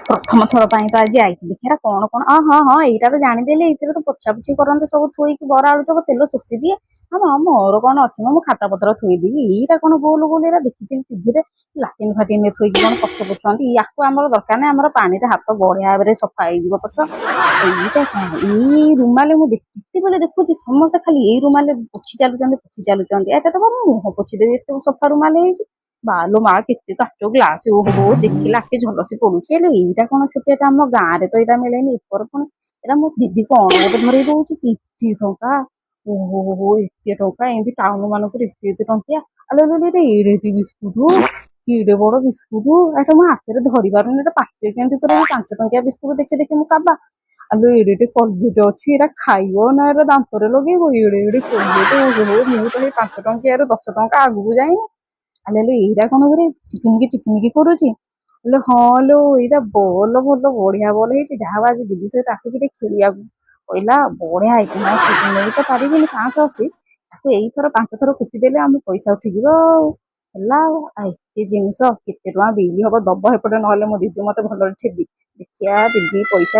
ପ୍ରଥମ ଥର ପାଇଁ ତ ଆଜି ଆଇଛି ଦେଖିବା କଣ ହଁ ଏଇଟା ତ ଜାଣିଦେଲି ଏଇଥିରେ ତ ପୋଛାପୋଛି କରନ୍ତି ସବୁ ଥୋଇକି ବରା ଆଳୁଚପ ତେଲ ଶୋଷି ଦିଏ। ହଁ ମୋର କଣ ଅଛି ମୁଁ ଖାତା ପତ୍ର ଥୋଇଦେବି ଏଇଟା କଣ ଗୋଲ ଗୋଲ ଏଇଟା ଦେଖିଥିଲି ଟିଭିରେ ଲାଟିନ୍ ଫାଟିନରେ ଥୋଇକି କଣ ପଛ ପୋଛନ୍ତି ୟାକୁ ଆମର ଦରକାର ନାହିଁ ଆମର ପାଣିରେ ହାତ ବଢିଆ ଭାବରେ ସଫା ହେଇଯିବ ପଛ। ଏଇଟା କଣ ଏଇ ରୁମାଲେ ମୁଁ ଯେତେବେଳେ ଦେଖୁଛି ସମସ୍ତେ ଖାଲି ଏଇ ରୁମାଲେ ପୋଛି ଚାଲୁଛନ୍ତି ଏଇଟା ତ ମୋର ମୁହଁ ପୋଛିଦେବି ଏତେ ସଫା ରୁମାଲେ ହେଇଛି। ବାଲୋ ମା କେତେ କାଚ ଗ୍ଲାସ ଓହୋ ଦେଖିଲା ଆଖି ଝଲସି ପଡୁଛି ହେଲେ ଏଇଟା କଣ ଛୋଟିଆଟା ଆମ ଗାଁରେ ତ ଏଇଟା ମିଳେନି ଏପର ପୁଣି ଏଇଟା ମୋ ଦିଦି କଣ ଗୋଟେ ଧରେଇ ଦଉଛି ଏତେ ଟଙ୍କା ଓହୋ ଏତେ ଟଙ୍କା ଏମିତି ଟାଉନ ମାନଙ୍କରେ ଏତେ ଟଙ୍କିଆ ଆଲୋ ଏଡେ ବିସ୍କୁଟ କେଡେ ବଡ ବିସ୍କୁଟ ଏଇଟା ମୋ ହାତରେ ଧରି ପାରୁନି ଏଇଟା ପାଟିରେ କେମିତି ପୁରା 5 ଟଙ୍କିଆ ବିସ୍କୁଟ ଦେଖି ମୁଁ କାବା। ଆଲୋ ଏଡେ କଲଭେଟ ଅଛି ଏଇଟା ଖାଇବ ନା ଏଇଟା ଦାନ୍ତରେ ଲଗେଇବ ଏଡେ କଲଭେଟ ଓହୋ ମୁଁ ତ ଏଇ 5 ଟଙ୍କିଆରେ 10 ଟଙ୍କା ଆଗକୁ ଯାଇନି। ଆଲେ ଏଇଟା କଣ କରେ ଚିକିମିକି କରୁଛି। ହେଲେ ହଁ ଲୋ ଏଇଟା ବଲ ଭଲ ବଢିଆ ବଲ ହେଇଛି ଯାହା ହଉ ଆଜି ଦିଦି ସହିତ ଆସିକି ଟିକେ ଖେଳିବାକୁ କହିଲା ବଢିଆ ହେଇଛି ହଁ ନେଇ ତ ପାରିବିନି 580 ତାକୁ ଏଇଥର 5 ଥର କୁଟି ଦେଲେ ଆମ ପଇସା ଉଠିଯିବ ଆଉ ହେଲା ଆଉ ଏତେ ଜିନିଷ କେତେ ଟଙ୍କା ବିଲ ହବ ଦବ ଏପଟେ ନହେଲେ ମୋ ଦିଦି ମତେ ଭଲରେ ଠେବି ଦେଖିଆ ଦିଦି ପଇସା